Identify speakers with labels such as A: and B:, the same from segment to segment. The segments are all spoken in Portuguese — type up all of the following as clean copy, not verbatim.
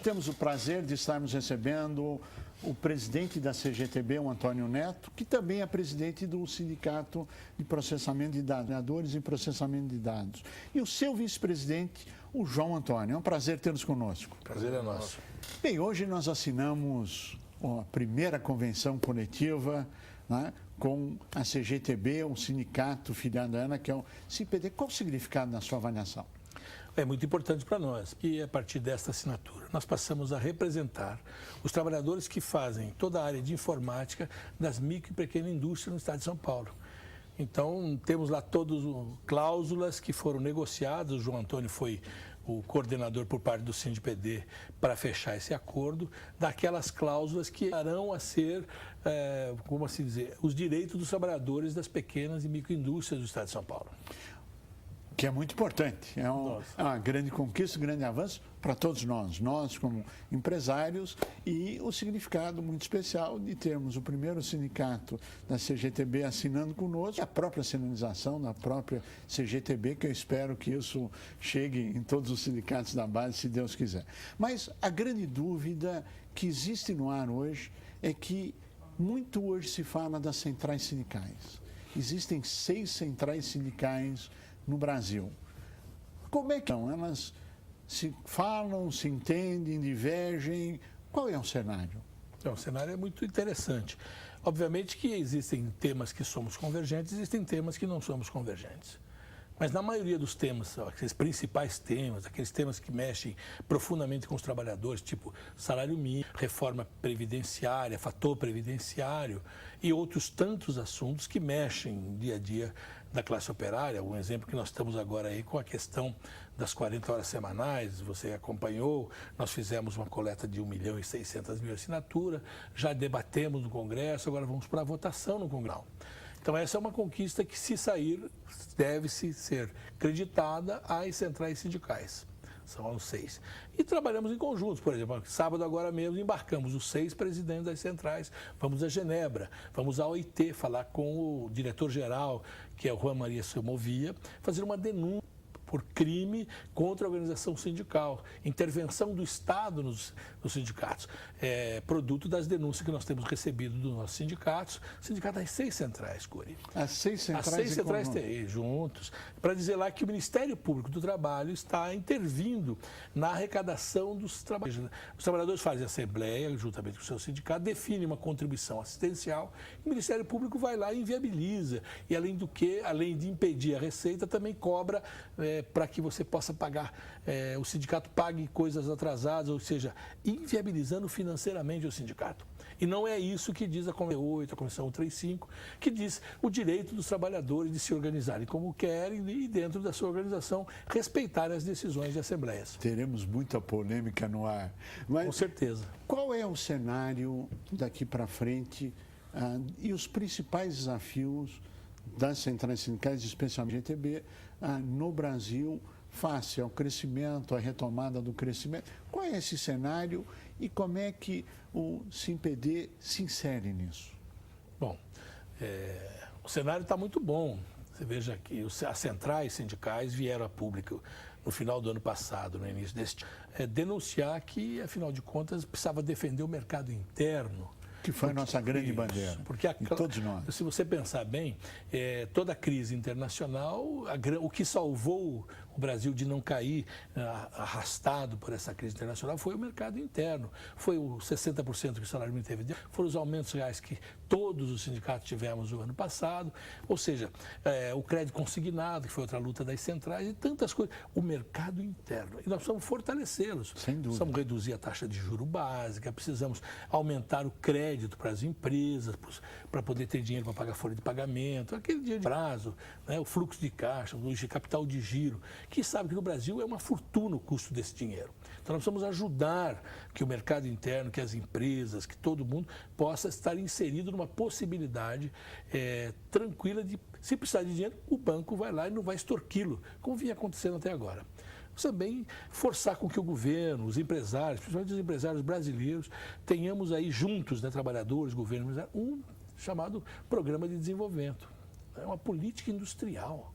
A: temos o prazer de estarmos recebendo o presidente da CGTB, o Antônio Neto, que também é presidente do Sindicato de Processamento de Dados, Trabalhadores e Processamento de Dados. E o seu vice-presidente, o João Antônio. É um prazer tê-los conosco.
B: Prazer é nosso.
A: Bem, hoje nós assinamos a primeira convenção coletiva, né, com a CGTB, o sindicato filiado à ANA, que é o CIPD. Qual o significado na sua avaliação?
B: É muito importante para nós e a partir desta assinatura nós passamos a representar os trabalhadores que fazem toda a área de informática das micro e pequenas indústrias no estado de São Paulo. Então temos lá todas cláusulas que foram negociadas, o João Antônio foi o coordenador por parte do SINDPD para fechar esse acordo, daquelas cláusulas que darão a ser, como assim dizer, os direitos dos trabalhadores das pequenas e microindústrias do estado de São Paulo.
A: Que é muito importante, é uma grande conquista, um grande avanço para todos nós como empresários, e o significado muito especial de termos o primeiro sindicato da CGTB assinando conosco, a própria sinalização da própria CGTB, que eu espero que isso chegue em todos os sindicatos da base, se Deus quiser. Mas a grande dúvida que existe no ar hoje é que muito hoje se fala das centrais sindicais. Existem 6 centrais sindicais no Brasil. Como é que elas se falam, se entendem, divergem? Qual é o cenário?
B: O cenário é muito interessante. Obviamente que existem temas que somos convergentes, existem temas que não somos convergentes. Mas na maioria dos temas, aqueles principais temas, aqueles temas que mexem profundamente com os trabalhadores, tipo salário mínimo, reforma previdenciária, fator previdenciário e outros tantos assuntos que mexem no dia a dia da classe operária. Um exemplo que nós estamos agora aí com a questão das 40 horas semanais, você acompanhou, nós fizemos uma coleta de 1.600.000 assinaturas, já debatemos no Congresso, agora vamos para a votação no Congresso. Então, essa é uma conquista que, se sair, deve-se ser creditada às centrais sindicais. São os 6. E trabalhamos em conjunto, por exemplo, sábado agora mesmo embarcamos os 6 presidentes das centrais, vamos a Genebra, vamos à OIT falar com o diretor-geral, que é o Juan Maria Semovia, fazer uma denúncia por crime contra a organização sindical, intervenção do Estado nos sindicatos, produto das denúncias que nós temos recebido dos nossos sindicatos, sindicato das 6 centrais, Curi.
A: As 6 centrais,
B: as 6 centrais juntos, para dizer lá que o Ministério Público do Trabalho está intervindo na arrecadação dos trabalhadores. Os trabalhadores fazem assembleia, juntamente com o seu sindicato, definem uma contribuição assistencial, e o Ministério Público vai lá e inviabiliza. E além de impedir a receita, também cobra para que você possa pagar, o sindicato pague coisas atrasadas, ou seja, inviabilizando financeiramente o sindicato. E não é isso que diz a Convenção 8, a Convenção 135, que diz o direito dos trabalhadores de se organizarem como querem e, dentro da sua organização, respeitarem as decisões de assembleias.
A: Teremos muita polêmica no ar. Mas
B: com certeza.
A: Qual é o cenário daqui para frente e os principais desafios das centrais sindicais, especialmente a GTB, no Brasil, face ao crescimento, à retomada do crescimento? Qual é esse cenário e como é que o SINPD se insere nisso?
B: Bom, o cenário está muito bom. Você veja que as centrais sindicais vieram a público no final do ano passado, no início deste ano, denunciar que, afinal de contas, precisava defender o mercado interno.
A: Que foi a nossa grande bandeira,
B: porque
A: todos nós.
B: Se você pensar bem, toda a crise internacional, o que salvou o Brasil de não cair arrastado por essa crise internacional foi o mercado interno. Foi os 60% que o salário mínimo teve, foram os aumentos reais que todos os sindicatos tivemos no ano passado, ou seja, o crédito consignado, que foi outra luta das centrais, e tantas coisas. O mercado interno. E nós precisamos fortalecê-los.
A: Sem dúvida.
B: Precisamos reduzir a taxa de juro básica, precisamos aumentar o crédito para as empresas, para poder ter dinheiro para pagar folha de pagamento, aquele dinheiro de prazo, né, o fluxo de caixa, o capital de giro, que sabe que no Brasil é uma fortuna o custo desse dinheiro. Então nós precisamos ajudar que o mercado interno, que as empresas, que todo mundo possa estar inserido numa possibilidade tranquila de, se precisar de dinheiro, o banco vai lá e não vai extorquí-lo, como vinha acontecendo até agora. Também forçar com que o governo, os empresários, principalmente os empresários brasileiros, tenhamos aí juntos, né, trabalhadores, governo, um chamado Programa de Desenvolvimento. É uma política industrial.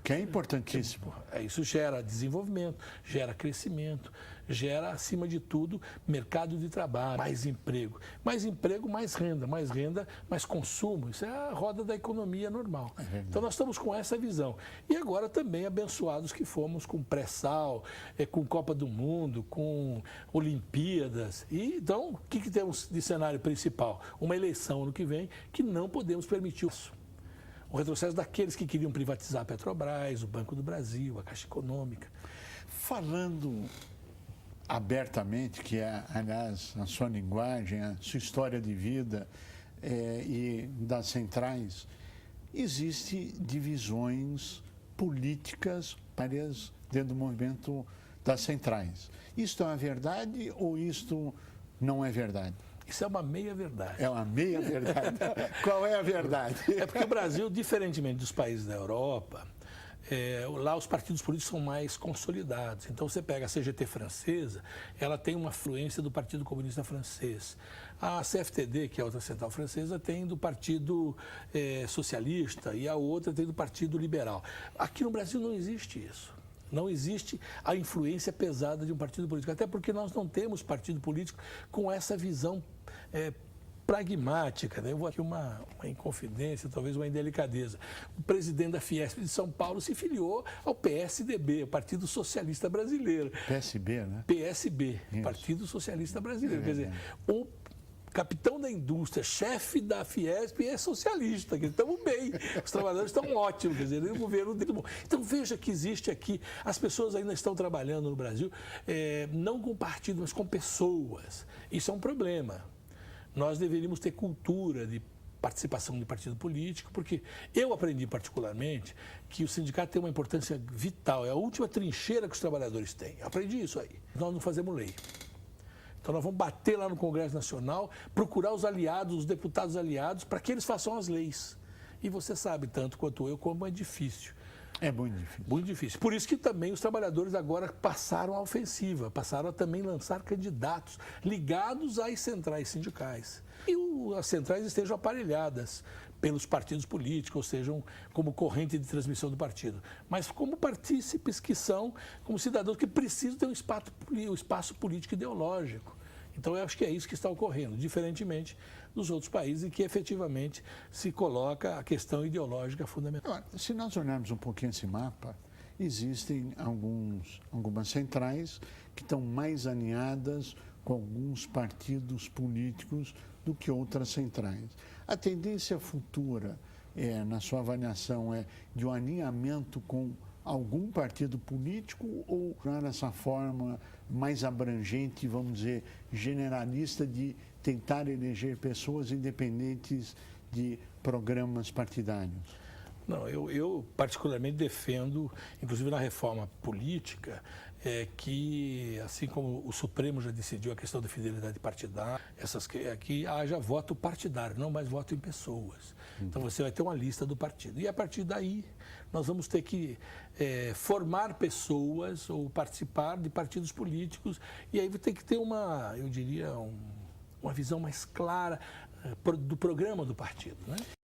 A: Que é importantíssimo.
B: Isso gera desenvolvimento, gera crescimento, gera, acima de tudo, mercado de trabalho, mais emprego. Mais emprego, mais renda, mais consumo. Isso é a roda da economia normal. Então, nós estamos com essa visão. E agora também abençoados que fomos com pré-sal, com Copa do Mundo, com Olimpíadas. E, então, o que temos de cenário principal? Uma eleição ano que vem que não podemos permitir isso. O retrocesso daqueles que queriam privatizar a Petrobras, o Banco do Brasil, a Caixa Econômica.
A: Falando abertamente, que é, aliás, a sua linguagem, a sua história de vida e das centrais, existem divisões políticas várias dentro do movimento das centrais. Isto é uma verdade ou isto não é verdade?
B: Isso é uma meia-verdade.
A: É uma meia-verdade. Qual é a verdade?
B: É porque o Brasil, diferentemente dos países da Europa, lá os partidos políticos são mais consolidados. Então, você pega a CGT francesa, ela tem uma fluência do Partido Comunista Francês. A CFTD, que é a outra central francesa, tem do Partido Socialista e a outra tem do Partido Liberal. Aqui no Brasil não existe isso. Não existe a influência pesada de um partido político, até porque nós não temos partido político com essa visão pragmática. Né? Eu vou aqui uma inconfidência, talvez uma indelicadeza. O presidente da Fiesp de São Paulo se filiou ao PSDB, o Partido Socialista Brasileiro.
A: PSB, né?
B: PSB, isso. Partido Socialista Brasileiro. Quer dizer, o capitão da indústria, chefe da Fiesp é socialista, que estamos bem, os trabalhadores estão ótimos, quer dizer, o governo dele bom. Então veja que existe aqui, as pessoas ainda estão trabalhando no Brasil, não com partido, mas com pessoas. Isso é um problema. Nós deveríamos ter cultura de participação de partido político, porque eu aprendi particularmente que o sindicato tem uma importância vital, é a última trincheira que os trabalhadores têm. Eu aprendi isso aí. Nós não fazemos lei. Então, nós vamos bater lá no Congresso Nacional, procurar os aliados, os deputados aliados, para que eles façam as leis. E você sabe, tanto quanto eu, como é difícil.
A: É muito difícil.
B: Muito difícil. Por isso que também os trabalhadores agora passaram à ofensiva, passaram a também lançar candidatos ligados às centrais sindicais. E as centrais estejam aparelhadas pelos partidos políticos, ou sejam como corrente de transmissão do partido, mas como partícipes que são, como cidadãos que precisam ter um espaço político ideológico. Então, eu acho que é isso que está ocorrendo, diferentemente dos outros países em que efetivamente se coloca a questão ideológica fundamental.
A: Agora, se nós olharmos um pouquinho esse mapa, existem algumas centrais que estão mais alinhadas com alguns partidos políticos do que outras centrais. A tendência futura, na sua avaliação, é de um alinhamento com algum partido político ou nessa forma mais abrangente, vamos dizer, generalista de tentar eleger pessoas independentes de programas partidários?
B: Não, eu particularmente defendo, inclusive na reforma política, que, assim como o Supremo já decidiu a questão da fidelidade partidária, aqui haja voto partidário, não mais voto em pessoas. Então, você vai ter uma lista do partido. E, a partir daí, nós vamos ter que formar pessoas ou participar de partidos políticos. E aí vai ter que ter uma visão mais clara do programa do partido, né?